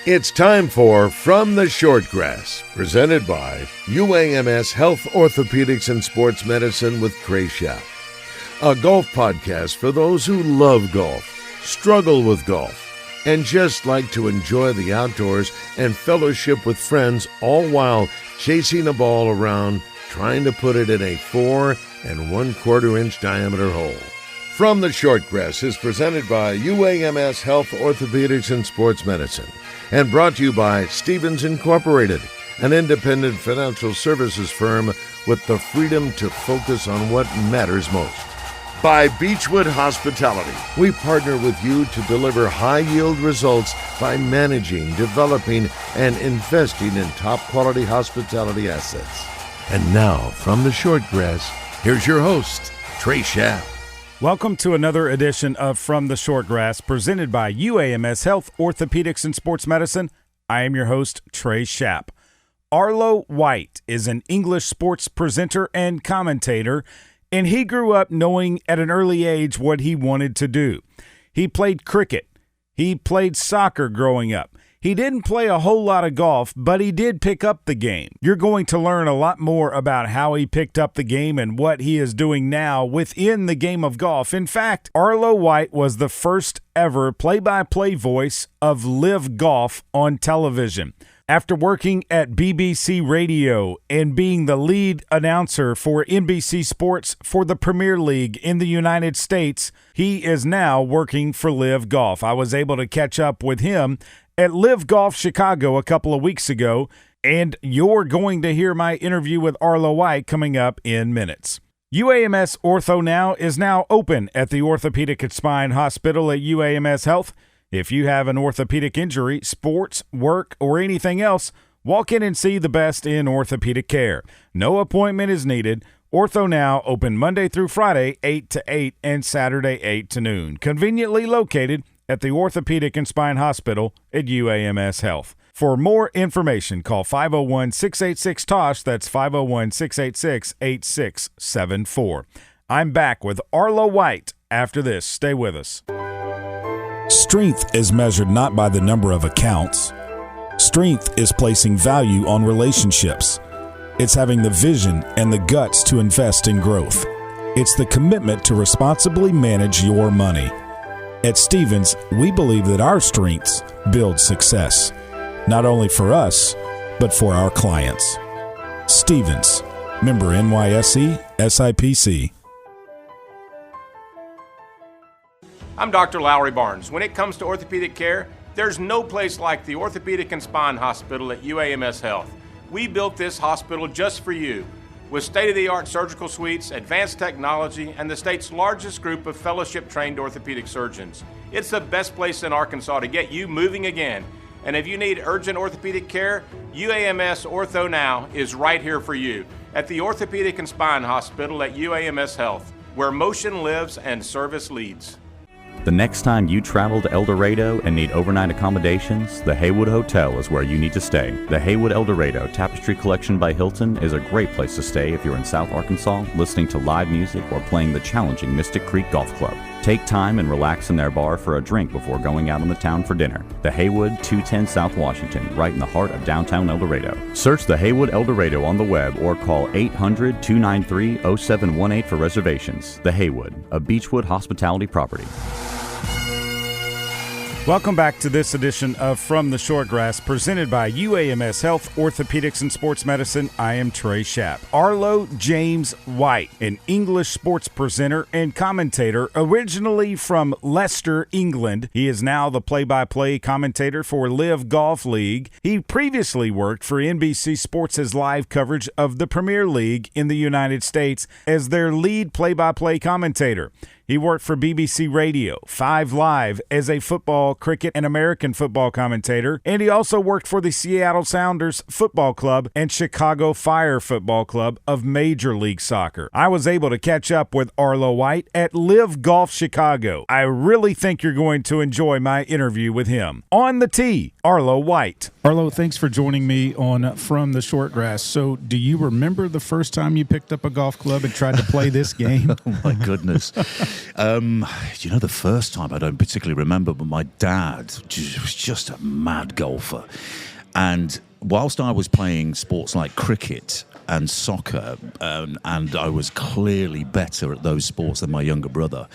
It's time for From the Shortgrass, presented by UAMS Health, Orthopedics, and Sports Medicine with Trey Schaap. A golf podcast for those who love golf, struggle with golf, and just like to enjoy the outdoors and fellowship with friends, all while chasing a ball around, trying to put it in a 4 1/4 inch diameter hole. From the Shortgrass is presented by UAMS Health, Orthopedics, and Sports Medicine, and brought to you by Stevens Incorporated, an independent financial services firm with the freedom to focus on what matters most. By Beechwood Hospitality, we partner with you to deliver high-yield results by managing, developing, and investing in top-quality hospitality assets. And now, from the Shortgrass, here's your host, Trey Schaap. Welcome to another edition of From the Shortgrass, presented by UAMS Health, Orthopedics, and Sports Medicine. I am your host, Trey Schaap. Arlo White is an English sports presenter and commentator, and he grew up knowing at an early age what he wanted to do. He played cricket. He played soccer growing up. He didn't play a whole lot of golf, but he did pick up the game. You're going to learn a lot more about how he picked up the game and what he is doing now within the game of golf. In fact, Arlo White was the first ever play-by-play voice of LIV Golf on television. After working at BBC Radio and being the lead announcer for NBC Sports for the Premier League in the United States, he is now working for LIV Golf. I was able to catch up with him at LIV Golf Chicago a couple of weeks ago, and you're going to hear my interview with Arlo White coming up in minutes. UAMS Ortho Now is now open at the Orthopedic and Spine Hospital at UAMS Health. If you have an orthopedic injury, sports, work, or anything else, walk in and see the best in orthopedic care. No appointment is needed. Ortho Now open Monday through Friday, 8 to 8, and Saturday, 8 to noon. Conveniently located at the Orthopedic and Spine Hospital at UAMS Health. For more information, call 501-686-TOSH. That's 501-686-8674. I'm back with Arlo White after this. Stay with us. Strength is measured not by the number of accounts. Strength is placing value on relationships. It's having the vision and the guts to invest in growth. It's the commitment to responsibly manage your money. At Stevens, we believe that our strengths build success, not only for us, but for our clients. Stevens, member NYSE, SIPC. I'm Dr. Lowry Barnes. When it comes to orthopedic care, there's no place like the Orthopedic and Spine Hospital at UAMS Health. We built this hospital just for you, with state-of-the-art surgical suites, advanced technology, and the state's largest group of fellowship-trained orthopedic surgeons. It's the best place in Arkansas to get you moving again. And if you need urgent orthopedic care, UAMS Ortho Now is right here for you at the Orthopedic and Spine Hospital at UAMS Health, where motion lives and service leads. The next time you travel to El Dorado and need overnight accommodations, the Haywood Hotel is where you need to stay. The Haywood El Dorado Tapestry Collection by Hilton is a great place to stay if you're in South Arkansas listening to live music or playing the challenging Mystic Creek Golf Club. Take time and relax in their bar for a drink before going out on the town for dinner. The Haywood, 210 South Washington, right in the heart of downtown El Dorado. Search the Haywood El Dorado on the web or call 800-293-0718 for reservations. The Haywood, a Beechwood hospitality property. Welcome back to this edition of From the Shortgrass, presented by UAMS Health, Orthopedics, and Sports Medicine. I am Trey Schaap. Arlo James White, an English sports presenter and commentator, originally from Leicester, England. He is now the play-by-play commentator for LIV Golf League. He previously worked for NBC Sports' live coverage of the Premier League in the United States as their lead play-by-play commentator. He worked for BBC Radio, 5 Live as a football, cricket, and American football commentator, and he also worked for the Seattle Sounders Football Club and Chicago Fire Football Club of Major League Soccer. I was able to catch up with Arlo White at LIV Golf Chicago. I really think you're going to enjoy my interview with him. On the tee, Arlo White. Arlo, thanks for joining me on From the Short Grass. So do you remember the first time you picked up a golf club and tried to play this game? Oh, my goodness. The first time I don't particularly remember, but my dad was just a mad golfer. And whilst I was playing sports like cricket and soccer, and I was clearly better at those sports than my younger brother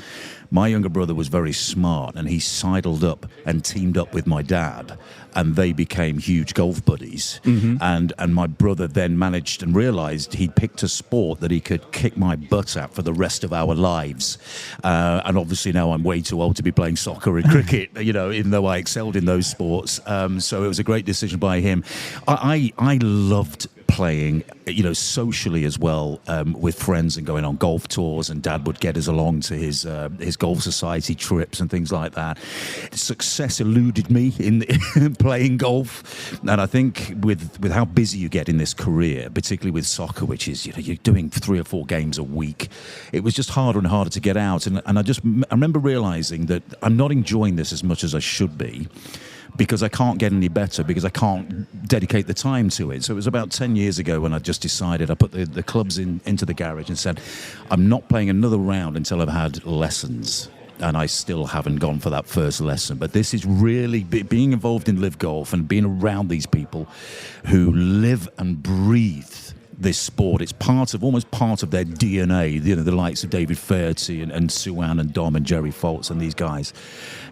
was very smart, and he sidled up and teamed up with my dad, and they became huge golf buddies. Mm-hmm. And my brother then managed and realized he'd picked a sport that he could kick my butt at for the rest of our lives. And obviously now I'm way too old to be playing soccer and cricket, even though I excelled in those sports. So it was a great decision by him. I loved playing, socially as well, with friends and going on golf tours, and Dad would get us along to his golf society trips and things like that. Success eluded me in playing golf, and I think with how busy you get in this career, particularly with soccer, which is you're doing 3 or 4 games a week, it was just harder and harder to get out. And I remember realizing that I'm not enjoying this as much as I should be, because I can't get any better, because I can't dedicate the time to it. So it was about 10 years ago when I just decided, I put the clubs into the garage and said, I'm not playing another round until I've had lessons. And I still haven't gone for that first lesson. But this is really being involved in LIV Golf and being around these people who live and breathe this sport. It's almost part of their DNA. The likes of David Fairty and Suan and Dom and Jerry Foltz and these guys.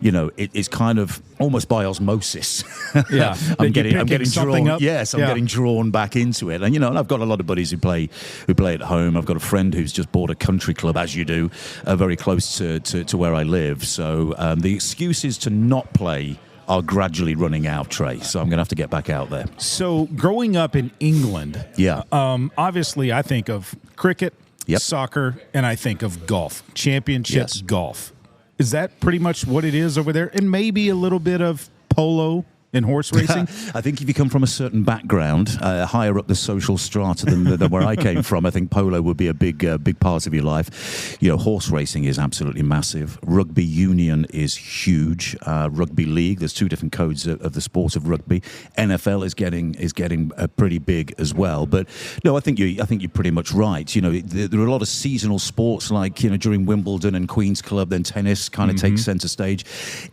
It's kind of almost by osmosis. Yeah, I'm getting drawn. Up. Yes, I'm getting drawn back into it. And I've got a lot of buddies who play at home. I've got a friend who's just bought a country club, as you do, very close to where I live. So the excuses to not play are gradually running out, Trey. So I'm going to have to get back out there. So growing up in England, obviously I think of cricket, soccer, and I think of golf, championships golf. Is that pretty much what it is over there? And maybe a little bit of polo and horse racing? I think if you come from a certain background, higher up the social strata than where I came from, I think polo would be a big part of your life. Horse racing is absolutely massive. Rugby union is huge. Rugby league, there's 2 different codes of the sport of rugby. NFL is getting pretty big as well. But no, I think you're pretty much right. There are a lot of seasonal sports like during Wimbledon and Queen's Club, then tennis kind of takes center stage.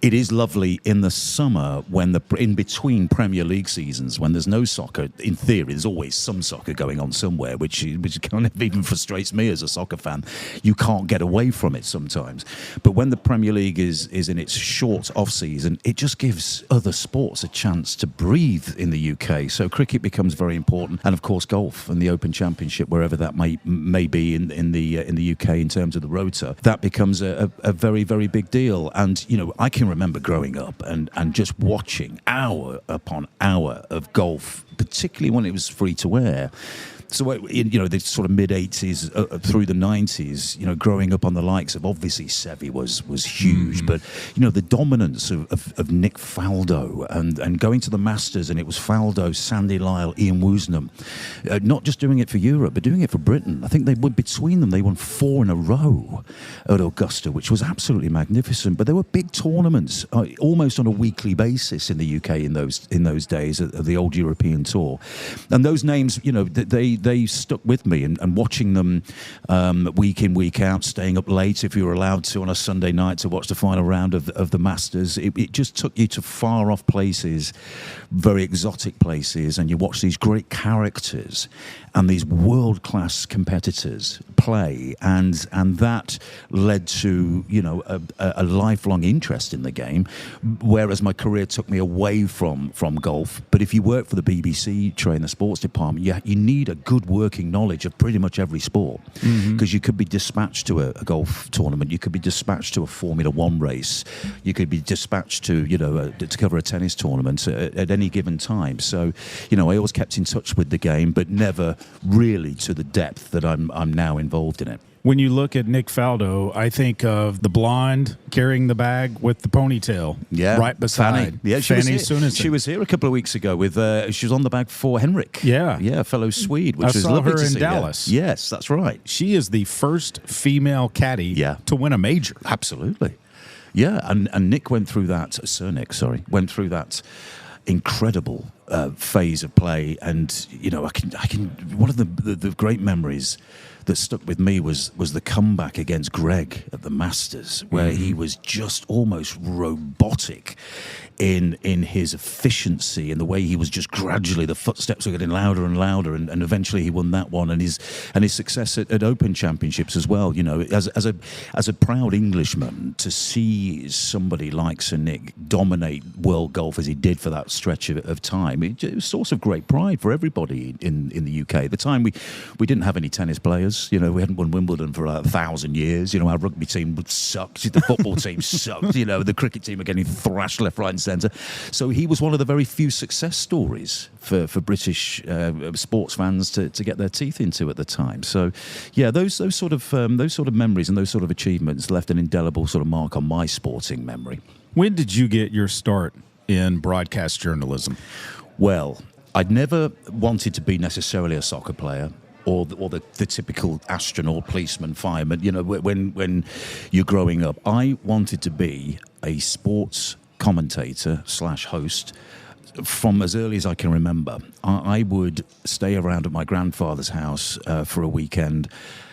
It is lovely in the summer when in between Premier League seasons, when there's no soccer. In theory, there's always some soccer going on somewhere, which kind of even frustrates me as a soccer fan. You can't get away from it sometimes. But when the Premier League is in its short off-season, it just gives other sports a chance to breathe in the UK. So cricket becomes very important, and of course golf and the Open Championship, wherever that may be in the UK in terms of the rota, that becomes a very, very big deal. And I can remember growing up and just watching hour upon hour of golf, particularly when it was free to wear. So, the sort of mid-'80s through the '90s, growing up on the likes of, obviously, Seve was huge, but, the dominance of Nick Faldo and going to the Masters, and it was Faldo, Sandy Lyle, Ian Woosnam, not just doing it for Europe, but doing it for Britain. I think between them, they won 4 in a row at Augusta, which was absolutely magnificent. But there were big tournaments almost on a weekly basis in the UK in those days of the old European tour. And those names, they stuck with me, and watching them week in, week out, staying up late if you were allowed to on a Sunday night to watch the final round of the Masters. It just took you to far off places, very exotic places, and you watch these great characters and these world-class competitors play, and that led to a lifelong interest in the game, whereas my career took me away from golf. But if you work for the BBC, Trey, in the sports department, you need a good working knowledge of pretty much every sport, because you could be dispatched to a golf tournament, you could be dispatched to a Formula One race, you could be dispatched to to cover a tennis tournament at any given time. So I always kept in touch with the game, but never really to the depth that I'm now involved in it. When you look at Nick Faldo, I think of the blonde carrying the bag with the ponytail, right beside Fanny Sunesson. She was here a couple of weeks ago with. She was on the bag for Henrik. Yeah, fellow Swede, which was lovely to see. I saw her in Dallas. Yeah. Yes, that's right. She is the first female caddy to win a major. Absolutely. Yeah, and Nick went through that. Sir Nick, sorry, went through that incredible phase of play, and I can. One of the great memories that stuck with me was the comeback against Greg at the Masters, where he was just almost robotic in his efficiency and the way he was just gradually, the footsteps were getting louder and louder, and eventually he won that one, and his success at Open Championships as well. As a proud Englishman, to see somebody like Sir Nick dominate world golf as he did for that stretch of time, it was a source of great pride for everybody in the UK. At the time, we didn't have any tennis players. We hadn't won Wimbledon for 1,000 years. Our rugby team sucked. The football team sucked. The cricket team were getting thrashed left, right, and centre. So he was one of the very few success stories for British sports fans to get their teeth into at the time. So, yeah, those sort of memories and those sort of achievements left an indelible sort of mark on my sporting memory. When did you get your start in broadcast journalism? Well, I'd never wanted to be necessarily a soccer player, or the typical astronaut, policeman, fireman. When you're growing up, I wanted to be a sports commentator / host. From as early as I can remember, I would stay around at my grandfather's house for a weekend.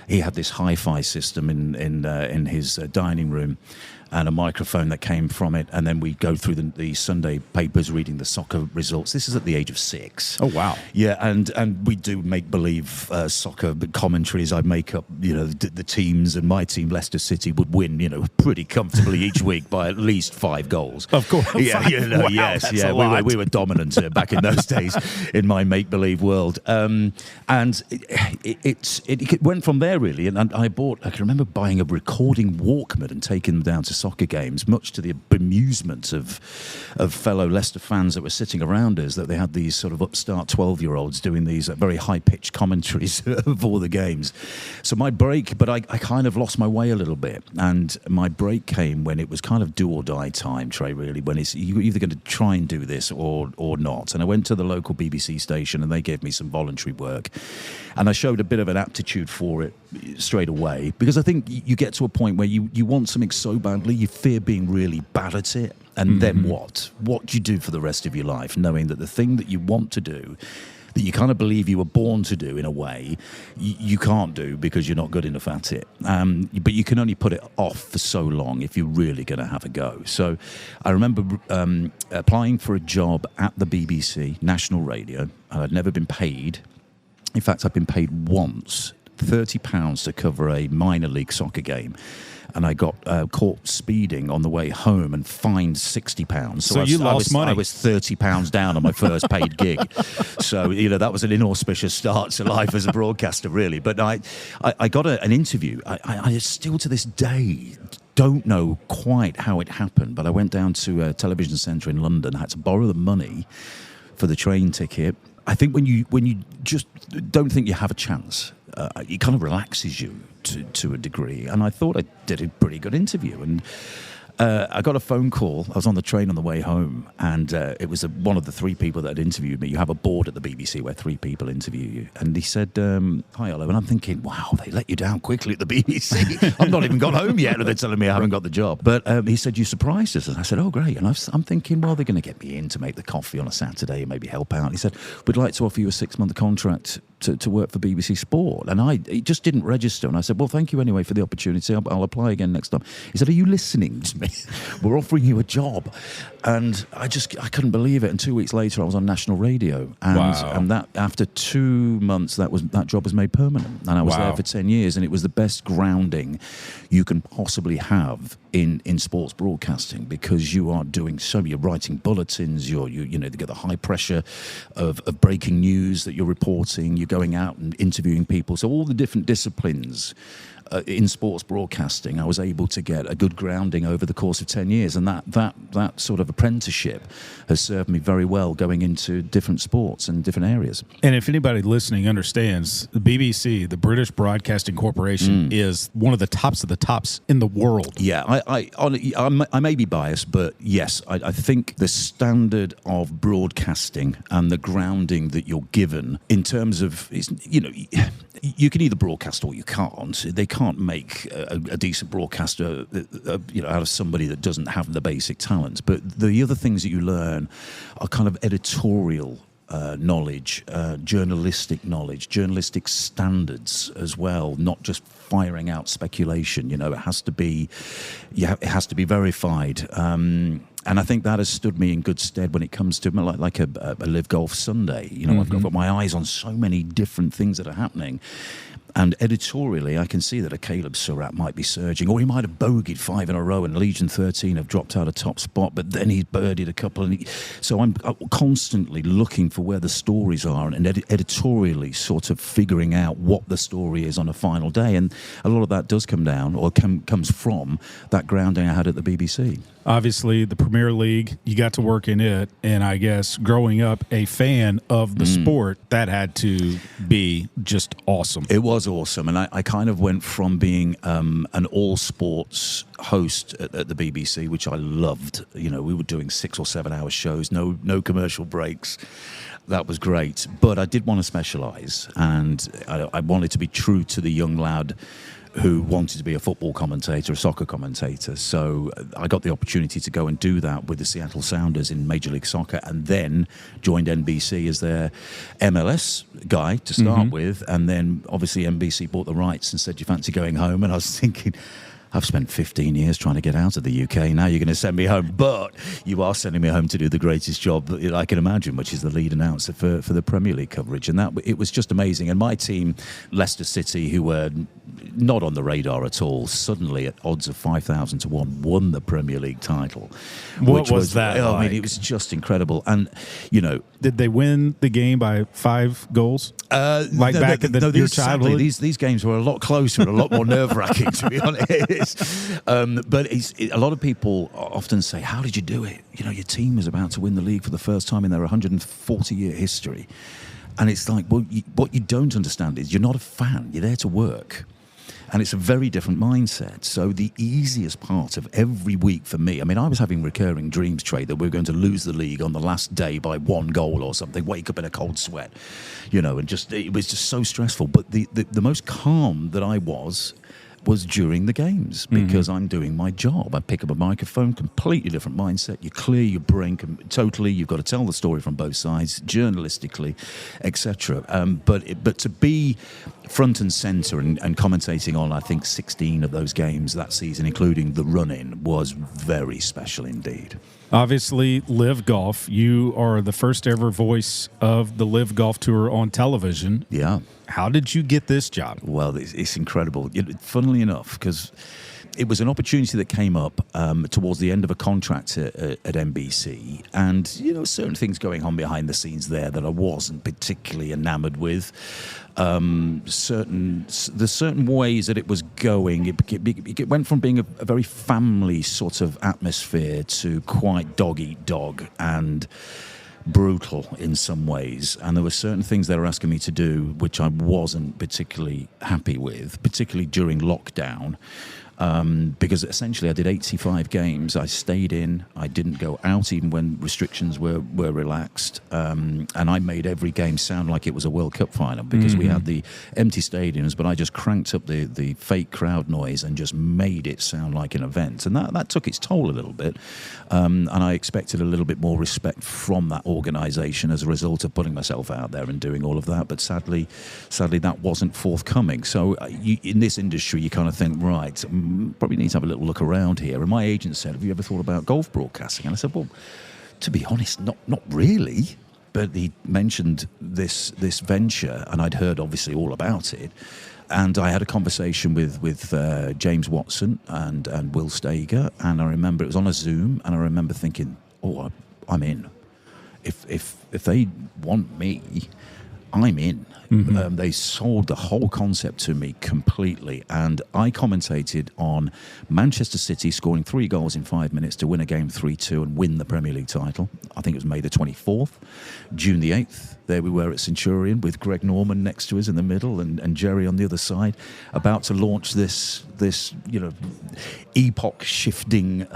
He had this hi-fi system in his dining room, and a microphone that came from it, and then we'd go through the Sunday papers reading the soccer results. This is at the age of 6. Oh, wow. Yeah, and we'd do make-believe soccer commentaries. I'd make up, the teams, and my team, Leicester City, would win, pretty comfortably each week by at least 5 goals. Of course. Yeah, Wow, yes, that's yeah. a lot. We were dominant back in those days in my make-believe world. And it went from there, really, and I can remember buying a recording Walkman and taking them down to soccer games, much to the bemusement of fellow Leicester fans that were sitting around us, that they had these sort of upstart 12-year-olds doing these very high-pitched commentaries of all the games. So my break, but I kind of lost my way a little bit, and my break came when it was kind of do or die time, Trey, really, when you're either going to try and do this or not. And I went to the local BBC station, and they gave me some voluntary work, and I showed a bit of an aptitude for it straight away, because I think you get to a point where you want something so badly, you fear being really bad at it, and then what do you do for the rest of your life, knowing that the thing that you want to do, that you kind of believe you were born to do in a way, you can't do because you're not good enough at it, but you can only put it off for so long if you're really going to have a go. So I remember applying for a job at the BBC National Radio. I'd never been paid. In fact, I'd been paid once, £30 to cover a minor league soccer game, and I got caught speeding on the way home and fined £60. So you lost money. I was £30 down on my first paid gig. So that was an inauspicious start to life as a broadcaster, really. But I got an interview. I still to this day don't know quite how it happened, but I went down to a television centre in London. I had to borrow the money for the train ticket. I think when you just don't think you have a chance, it kind of relaxes you to a degree. And I thought I did a pretty good interview. And I got a phone call. I was on the train on the way home, and it was one of the 3 people that had interviewed me. You have a board at the BBC where 3 people interview you. And he said, hi, Arlo. And I'm thinking, wow, they let you down quickly at the BBC. I've not even got home yet, and they're telling me I haven't got the job. But he said, you surprised us. And I said, oh, great. And I'm thinking, well, they're going to get me in to make the coffee on a Saturday and maybe help out. And he said, we'd like to offer you a 6-month contract to work for BBC Sport. And it just didn't register. And I said, well, thank you anyway for the opportunity. I'll apply again next time. He said, are you listening to me? We're offering you a job. And I couldn't believe it. And 2 weeks later, I was on national radio. And, wow. And that after 2 months, that job was made permanent. And I was there for 10 years. And it was the best grounding you can possibly have in sports broadcasting, because you are doing you're writing bulletins, you get the high pressure of breaking news that you're reporting, you're going out and interviewing people. So all the different disciplines in sports broadcasting, I was able to get a good grounding over the course of 10 years. And that sort of apprenticeship has served me very well going into different sports and different areas. And if anybody listening understands, the BBC, the British Broadcasting Corporation, is one of the tops of the tops in the world. Yeah, I may be biased, but yes, I think the standard of broadcasting and the grounding that you're given in terms of, you can either broadcast or you can't. They can't make a decent broadcaster, out of somebody that doesn't have the basic talent. But the other things that you learn are kind of editorial knowledge, journalistic knowledge, journalistic standards as well, not just firing out speculation. It has to be verified. And I think that has stood me in good stead when it comes to like a LIV Golf Sunday. I've got my eyes on so many different things that are happening. And editorially, I can see that a Caleb Surratt might be surging, or he might have bogeyed 5 in a row, and Legion 13 have dropped out of top spot, but then he's birdied a couple. So I'm constantly looking for where the stories are and editorially sort of figuring out what the story is on a final day. And a lot of that does come down, or comes from that grounding I had at the BBC. Obviously, the Premier League, you got to work in it, and I guess growing up a fan of the sport, that had to be just awesome. It was awesome, and I kind of went from being an all-sports host at the BBC, which I loved. We were doing 6 or 7 hour shows, no commercial breaks. That was great, but I did want to specialise, and I wanted to be true to the young lad who wanted to be a football commentator, a soccer commentator. So I got the opportunity to go and do that with the Seattle Sounders in Major League Soccer, and then joined NBC as their MLS guy to start with. And then obviously NBC bought the rights and said, "Do you fancy going home?" And I was thinking, I've spent 15 years trying to get out of the UK. Now you're going to send me home. But you are sending me home to do the greatest job that I can imagine, which is the lead announcer for the Premier League coverage. And it was just amazing. And my team, Leicester City, who were not on the radar at all, suddenly at odds of 5,000 to 1, won the Premier League title. What was that like? I mean, it was just incredible. And, Did they win the game by 5 goals? Back in your childhood? Sadly, these games were a lot closer and a lot more nerve-wracking, to be honest. But a lot of people often say, "How did you do it? Your team is about to win the league for the first time in their 140-year history." And it's like, well, what you don't understand is you're not a fan. You're there to work. And it's a very different mindset. So the easiest part of every week for me, I mean, I was having recurring dreams, Trey, that we were going to lose the league on the last day by 1 goal or something, wake up in a cold sweat, and it was just so stressful. But the most calm that I was during the games, because I'm doing my job. I pick up a microphone, completely different mindset. You clear your brain totally. You've got to tell the story from both sides, journalistically, etc. But to be front and centre and commentating on, I think, 16 of those games that season, including the run-in, was very special indeed. Obviously, LIV Golf, you are the first ever voice of the LIV Golf Tour on television. Yeah. How did you get this job? Well, it's incredible. Funnily enough, because it was an opportunity that came up towards the end of a contract at NBC, and certain things going on behind the scenes there that I wasn't particularly enamoured with. Certain ways that it was going, it went from being a very family sort of atmosphere to quite dog eat dog and brutal in some ways, and there were certain things they were asking me to do which I wasn't particularly happy with, particularly during lockdown. Because essentially I did 85 games. I stayed in. I didn't go out even when restrictions were relaxed. And I made every game sound like it was a World Cup final, because we had the empty stadiums, but I just cranked up the fake crowd noise and just made it sound like an event. And that took its toll a little bit. And I expected a little bit more respect from that organisation as a result of putting myself out there and doing all of that. But sadly that wasn't forthcoming. So in this industry, you kind of think, right, probably need to have a little look around here. And my agent said, "Have you ever thought about golf broadcasting?" And I said, "Well, to be honest, not really." But he mentioned this venture, and I'd heard obviously all about it. And I had a conversation with James Watson and Will Stager, and I remember it was on a Zoom, and I remember thinking, "Oh, I'm in. If they want me, I'm in." They sold the whole concept to me completely, and I commentated on Manchester City scoring 3 goals in 5 minutes to win a game 3-2 and win the Premier League title. I think it was May the 24th. June the 8th, there we were at Centurion with Greg Norman next to us in the middle and Jerry on the other side, about to launch this epoch-shifting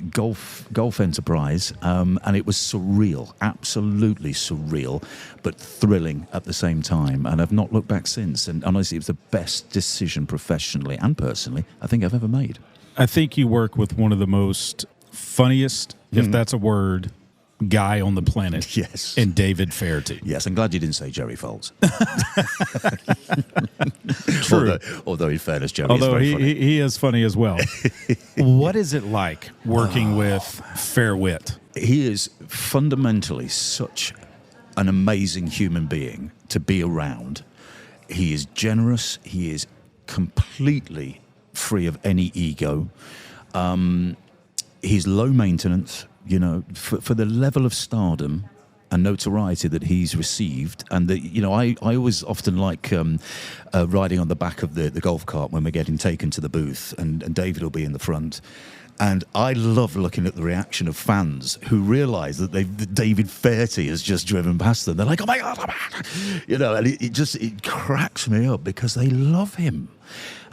golf enterprise, and it was surreal, absolutely surreal, but thrilling at the same time. And I've not looked back since. And honestly, it was the best decision professionally and personally I think I've ever made. I think you work with one of the most funniest, if that's a word, guy on the planet. Yes. In David Faherty. Yes, I'm glad you didn't say Jerry Foltz. True. Although in fairness, Jerry is very funny. He is funny as well. What is it like working with Fairwit? He is fundamentally such an amazing human being to be around. He is generous. He is completely free of any ego. He's low maintenance, for the level of stardom and notoriety that he's received. And I always often like riding on the back of the golf cart when we're getting taken to the booth, and David will be in the front. And I love looking at the reaction of fans who realise that David Faherty has just driven past them. They're like, "Oh my God!" And it cracks me up because they love him.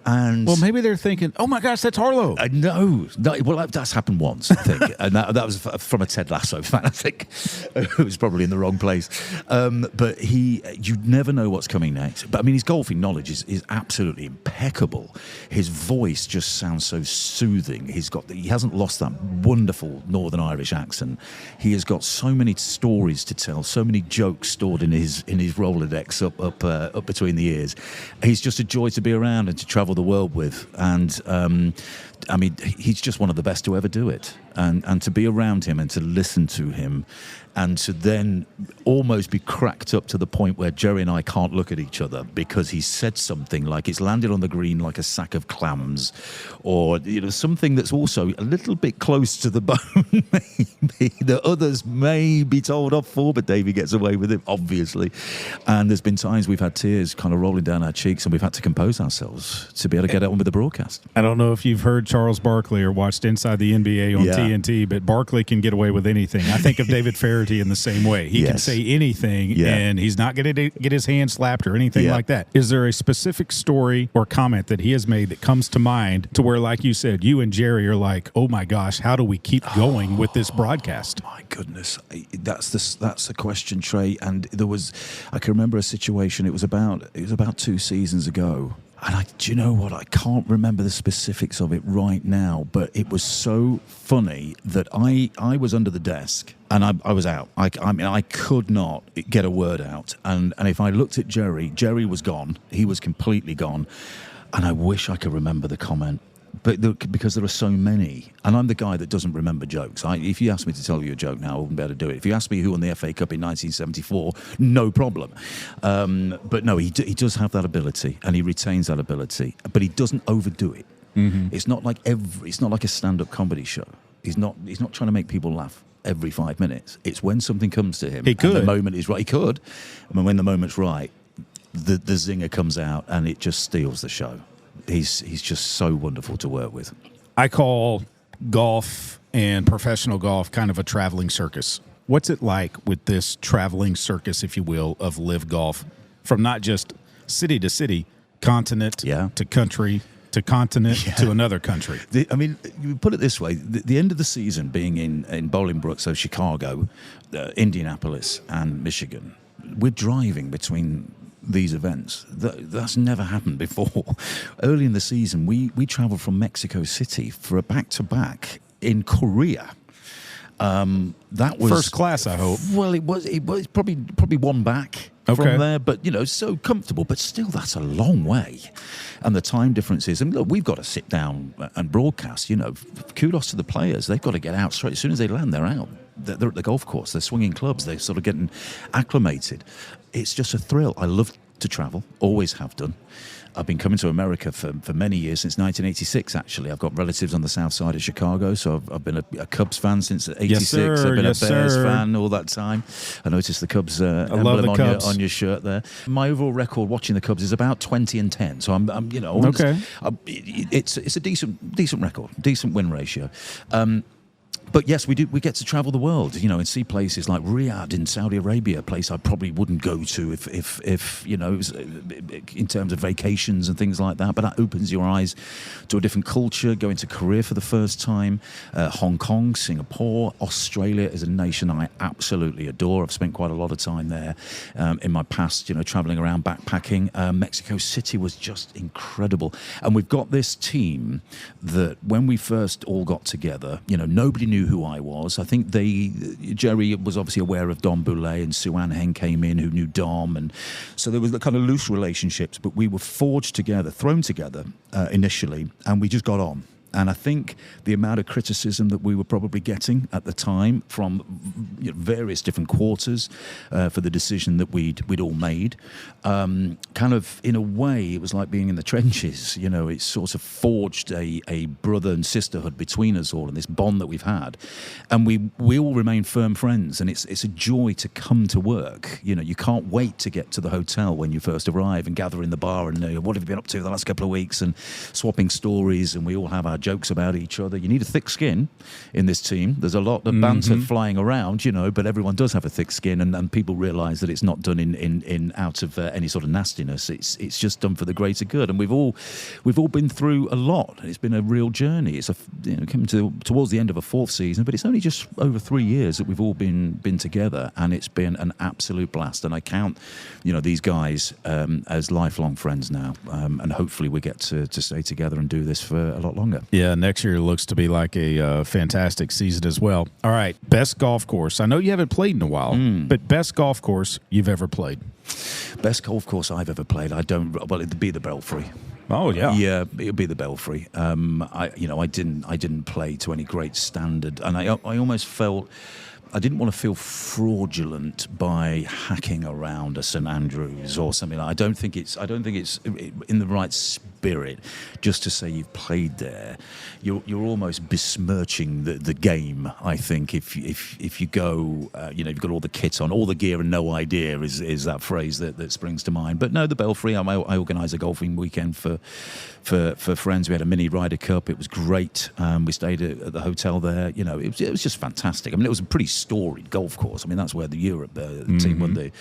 And well, maybe they're thinking, "Oh my gosh, that's Arlo." No, well, that's happened once, I think, and that was from a Ted Lasso fan, I think, who was probably in the wrong place. But you never know what's coming next. But I mean, his golfing knowledge is absolutely impeccable. His voice just sounds so soothing. He hasn't lost that wonderful Northern Irish accent. He has got so many stories to tell, so many jokes stored in his Rolodex up between the ears. He's just a joy to be around and to travel the world with, and I mean, he's just one of the best to ever do it, and to be around him and to listen to him, and to then almost be cracked up to the point where Jerry and I can't look at each other because he said something like it's landed on the green like a sack of clams, or something that's also a little bit close to the bone, maybe that others may be told off for, but Davey gets away with it, obviously. And there's been times we've had tears kind of rolling down our cheeks, and we've had to compose ourselves to be able to get on with the broadcast. I don't know if you've heard Charles Barkley or watched Inside the NBA on TNT, but Barkley can get away with anything. I think of David Faherty in the same way. He can say anything, and he's not going to get his hand slapped or anything like that. Is there a specific story or comment that he has made that comes to mind to where, like you said, you and Jerry are like, "Oh my gosh, how do we keep going with this broadcast?" My goodness, that's the question, Trey. And I can remember a situation. It was about 2 seasons ago. And do you know what? I can't remember the specifics of it right now, but it was so funny that I was under the desk and I was out. I mean, I could not get a word out. And if I looked at Jerry was gone. He was completely gone. And I wish I could remember the comment. But because there are so many, and I'm the guy that doesn't remember jokes. If you asked me to tell you a joke now, I wouldn't be able to do it. If you asked me who won the FA Cup in 1974, no problem. But no, he does have that ability, and he retains that ability. But he doesn't overdo it. Mm-hmm. It's not like a stand-up comedy show. He's not trying to make people laugh every 5 minutes. It's when something comes to him. He could. And the moment is right. He could. And when the moment's right, the zinger comes out, and it just steals the show. He's just so wonderful to work with. I call golf and professional golf kind of a traveling circus. What's it like with this traveling circus, if you will, of LIV Golf, from not just city to city, continent to country to continent to another country? I mean, you put it this way, the end of the season being in Bolingbrook, so Chicago, Indianapolis and Michigan, we're driving between these events. That's never happened before. Early in the season, we traveled from Mexico City for a back-to-back in Korea. That was first class, I hope. Well, it was probably one back from there, but so comfortable. But still, that's a long way, and the time differences. And look, we've got to sit down and broadcast. Kudos to the players. They've got to get out straight as soon as they land. They're out. They're at the golf course. They're swinging clubs. They're sort of getting acclimated. It's just a thrill. I love to travel. Always have done. I've been coming to America for many years, since 1986, actually. I've got relatives on the south side of Chicago, so I've been a Cubs fan since 86. Yes, sir. I've been Yes, a Bears sir. fan all that time. I noticed the Cubs love emblem on your shirt there. My overall record watching the Cubs is about 20-10, so I'm Okay. It's a decent record, decent win ratio. But yes, we get to travel the world, and see places like Riyadh in Saudi Arabia, a place I probably wouldn't go to if it was in terms of vacations and things like that. But that opens your eyes to a different culture. Going to Korea for the first time, Hong Kong, Singapore, Australia is a nation I absolutely adore. I've spent quite a lot of time there in my past, traveling around backpacking. Mexico City was just incredible, and we've got this team that when we first all got together, nobody knew knew who I was. I think Jerry was obviously aware of Dom Boulay, and Suan Heng came in who knew Dom, and so there was the kind of loose relationships, but we were forged together, thrown together initially, and we just got on. And I think the amount of criticism that we were probably getting at the time from various different quarters for the decision that we'd all made, kind of in a way it was like being in the trenches. It sort of forged a brother and sisterhood between us all, and this bond that we've had, and we all remain firm friends. And it's a joy to come to work. You can't wait to get to the hotel when you first arrive and gather in the bar and what have you been up to the last couple of weeks, and swapping stories, and we all have our jokes about each other. You need a thick skin in this team. There's a lot of banter flying around, but everyone does have a thick skin, and people realise that it's not done in out of any sort of nastiness. It's just done for the greater good, and we've all been through a lot. It's been a real journey. It's coming towards the end of a fourth season, but it's only just over 3 years that we've all been together, and it's been an absolute blast. And I count, these guys as lifelong friends now, and hopefully we get to stay together and do this for a lot longer. Yeah, next year looks to be like a fantastic season as well. All right, best golf course. I know you haven't played in a while, but best golf course you've ever played. Best golf course I've ever played. It'd be the Belfry. Oh yeah, yeah, it'd be the Belfry. I didn't play to any great standard, and I almost felt. I didn't want to feel fraudulent by hacking around a St Andrews or something. I don't think it's in the right spirit just to say you've played there. You're almost besmirching the game. I think if you go, you've got all the kit on, all the gear and no idea is that phrase that springs to mind. But no, the Belfry. I organised a golfing weekend for friends. We had a mini Ryder Cup. It was great. We stayed at the hotel there. It was just fantastic. I mean, it was a pretty storied golf course. I mean, that's where the Europe team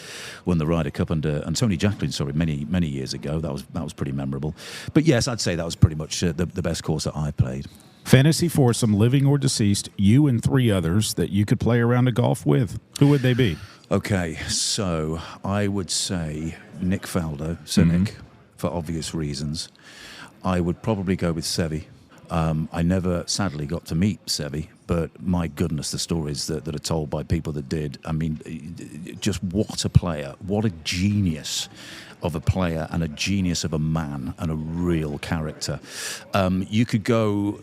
won the Ryder Cup under Tony Jacklin. Many years ago. That was pretty memorable. But yes, I'd say that was pretty much the best course that I played. Fantasy foursome, living or deceased, you and 3 others that you could play a round of golf with. Who would they be? Okay, so I would say Nick Faldo, Nick, for obvious reasons. I would probably go with Seve. I never, sadly, got to meet Seve, but my goodness, the stories that are told by people that did. I mean, just what a player, what a genius of a player, and a genius of a man, and a real character. You could go,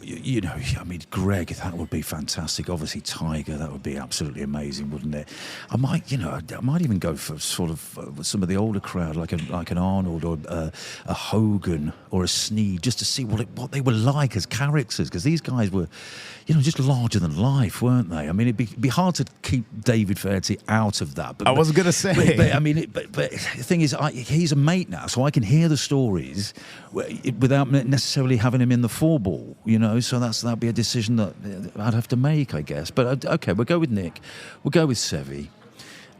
Greg, that would be fantastic. Obviously, Tiger, that would be absolutely amazing, wouldn't it? I might even go for sort of some of the older crowd, like an Arnold or a Hogan or a Snead, just to see what they were like as characters, because these guys were, just larger than life, weren't they? I mean, it'd be hard to keep David Fairty out of that. But, I was going to say. But the thing is, he's a mate now, so I can hear the stories without necessarily having him in the 4-ball, so that'd be a decision that I'd have to make, I guess. But okay, we'll go with Nick, we'll go with Seve,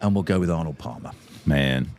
and we'll go with Arnold Palmer. Man,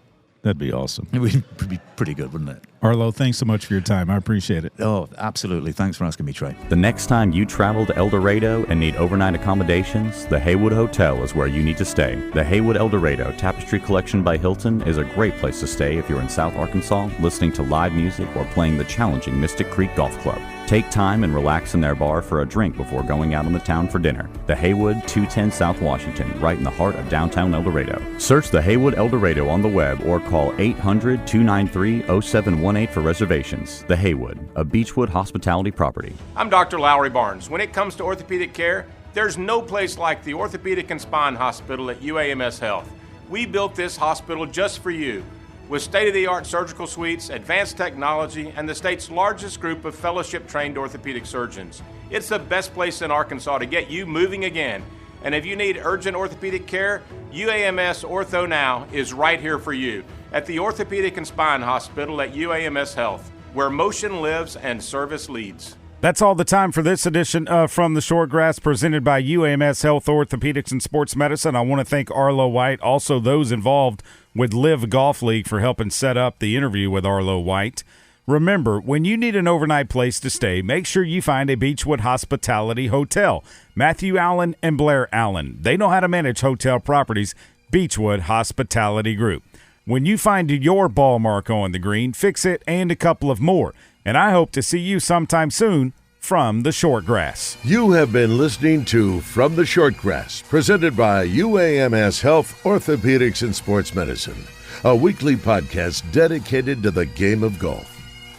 that'd be awesome. It would be pretty good, wouldn't it? Arlo, thanks so much for your time. I appreciate it. Oh, absolutely. Thanks for asking me, Trey. The next time you travel to El Dorado and need overnight accommodations, the Haywood Hotel is where you need to stay. The Haywood El Dorado Tapestry Collection by Hilton is a great place to stay if you're in South Arkansas, listening to live music or playing the challenging Mystic Creek Golf Club. Take time and relax in their bar for a drink before going out on the town for dinner. The Haywood, 210 South Washington, right in the heart of downtown El Dorado. Search the Haywood El Dorado on the web or call 800-293-0718 for reservations. The Haywood, a Beechwood hospitality property. I'm Dr. Lowry Barnes. When it comes to orthopedic care, there's no place like the Orthopedic and Spine Hospital at UAMS Health. We built this hospital just for you, with state-of-the-art surgical suites, advanced technology, and the state's largest group of fellowship-trained orthopedic surgeons. It's the best place in Arkansas to get you moving again. And if you need urgent orthopedic care, UAMS Ortho Now is right here for you at the Orthopedic and Spine Hospital at UAMS Health, where motion lives and service leads. That's all the time for this edition of From the Shortgrass, presented by UAMS Health, Orthopedics, and Sports Medicine. I want to thank Arlo White, also those involved with LIV Golf League, for helping set up the interview with Arlo White. Remember, when you need an overnight place to stay, make sure you find a Beechwood Hospitality Hotel. Matthew Allen and Blair Allen, they know how to manage hotel properties. Beechwood Hospitality Group. When you find your ball mark on the green, fix it and a couple of more. And I hope to see you sometime soon from the short grass. You have been listening to From the Short Grass, presented by UAMS Health, Orthopedics, and Sports Medicine, a weekly podcast dedicated to the game of golf.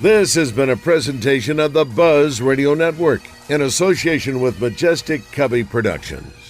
This has been a presentation of the Buzz Radio Network in association with Majestic Cubby Productions.